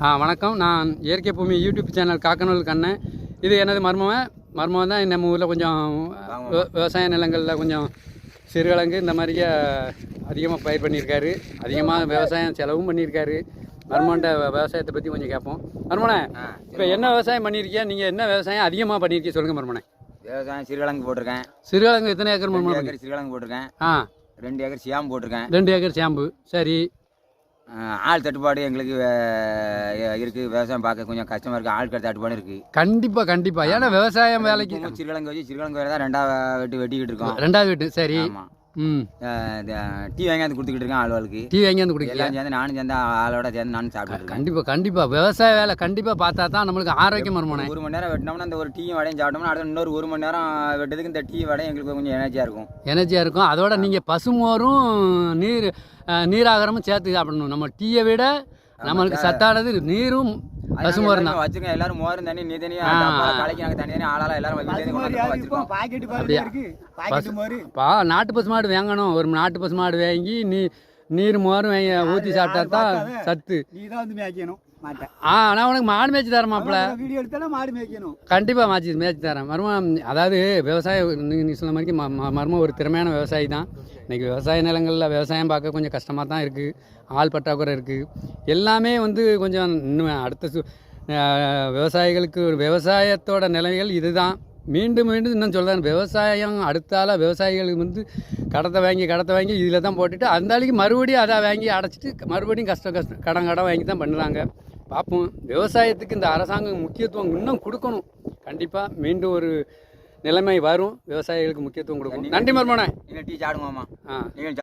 வணக்கம். நான் இயற்கை பூமி யூடியூப் சேனல் காக்கனூர் கண்ணன். இது எனது மர்மம் தான். நம்ம ஊரில் கொஞ்சம் விவசாய நிலங்களில் கொஞ்சம் சிறுகிழங்கு இந்த மாதிரியே அதிகமாக பயிர் பண்ணியிருக்காரு. அதிகமாக விவசாயம் செலவும் பண்ணியிருக்காரு. மர்மோண்ட விவசாயத்தை பற்றி கொஞ்சம் கேட்போம். மர்மனே, இப்போ என்ன விவசாயம் பண்ணியிருக்கியா? நீங்கள் என்ன விவசாயம் அதிகமாக பண்ணியிருக்கீங்க சொல்லுங்கள் மர்மனே. விவசாயம் சிறுகிழங்கு போட்டிருக்கேன். சிறுகிழங்கு எத்தனை ஏக்கர் மர்மம்? 2 ஏக்கர் சிறுகிழங்கு போட்டிருக்கேன். 2 ஏக்கர் சியாம்பு போட்டிருக்கேன். 2 ஏக்கர் சியாம்பு. சரி. ஆள் தட்டுப்பாடு எங்களுக்கு இருக்குது. விவசாயம் பார்க்க கொஞ்சம் கஷ்டமாக இருக்குது. ஆட்கள் தட்டுப்பாடு இருக்குது. கண்டிப்பாக. ஏன்னா விவசாயம் வேலைக்கு சிறுகிழங்கு வச்சு சிறுகிழங்கு வேலை தான் 2வது வெட்டிக்கிட்டு இருக்கோம். 2வது வீட்டு. சரி. டீ வாங்கியாந்து கொடுத்துக்கிட்டு இருக்கேன். ஆளுகளுக்கு டீ வாங்கியாந்து கொடுக்க எல்லாம் சேர்ந்து நானும் சேர்ந்து ஆளோட சேர்ந்து நானும் சாப்பிட்டு. கண்டிப்பாக விவசாய வேலை கண்டிப்பாக பார்த்தா தான் நம்மளுக்கு ஆரோக்கியம் வருமானே. 1 மணி நேரம் வெட்டினோம்னா அந்த ஒரு டீயும் வடையும் சாப்பிட்டோம்னா அடுத்த இன்னொரு 1 மணி நேரம் வெட்டதுக்கு இந்த டீ வடையும் எங்களுக்கு கொஞ்சம் எனர்ஜியாக இருக்கும். அதோட நீங்கள் பசுமோரும் நீராகாரமும் சேர்த்து சாப்பிடணும். நம்ம டீயை விட நம்மளுக்கு சத்தானது நீரும் பசுமோரும் தான். வச்சுருக்கோம். எல்லாரும் மோரும் தண்ணி நீ தனியாக கலைக்கு நாங்கள் தனி ஆளாலாம் எல்லாரும் வச்சுருக்கோம். நாட்டு பசு மாடு வாங்கணும். ஒரு நாட்டு பசு மாடு வாங்கி நீர் மோரும் ஊற்றி சாப்பிட்டா தான் சத்து. ஆனால் உனக்கு மாடு மேய்ச்சி தரேன் மாப்பிள்ள. கண்டிப்பாக மேய்ச்சி தரேன் மர்மம். அதாவது விவசாயம் நீ சொன்ன மாதிரி மர்மம் ஒரு திறமையான விவசாயி தான். இன்றைக்கி விவசாய நிலங்களில் விவசாயம் பார்க்க கொஞ்சம் கஷ்டமாக தான் இருக்குது. ஆள் பற்றாக்குறை இருக்குது. எல்லாமே கொஞ்சம் இன்னும் அடுத்த விவசாயிகளுக்கு விவசாயத்தோட நிலைகள் இதுதான். மீண்டும் இன்னும் சொல்கிறேன், விவசாயம் அடுத்தால விவசாயிகளுக்கு கடத்தை வாங்கி இதில் தான் போட்டுட்டு அந்த ஆளுக்கு மறுபடியும் அதை வாங்கி அடைச்சிட்டு மறுபடியும் கடன் வாங்கி தான் பண்ணுறாங்க. பார்ப்போம். விவசாயத்துக்கு இந்த அரசாங்கம் முக்கியத்துவம் இன்னும் கொடுக்கணும். கண்டிப்பாக மீண்டும் ஒரு நிலைமை வரும். விவசாயிகளுக்கு முக்கியத்துவம் கொடுக்கணும். நன்றி மர்மோனே. நீங்கள் டீ சாடுங்கம்மா.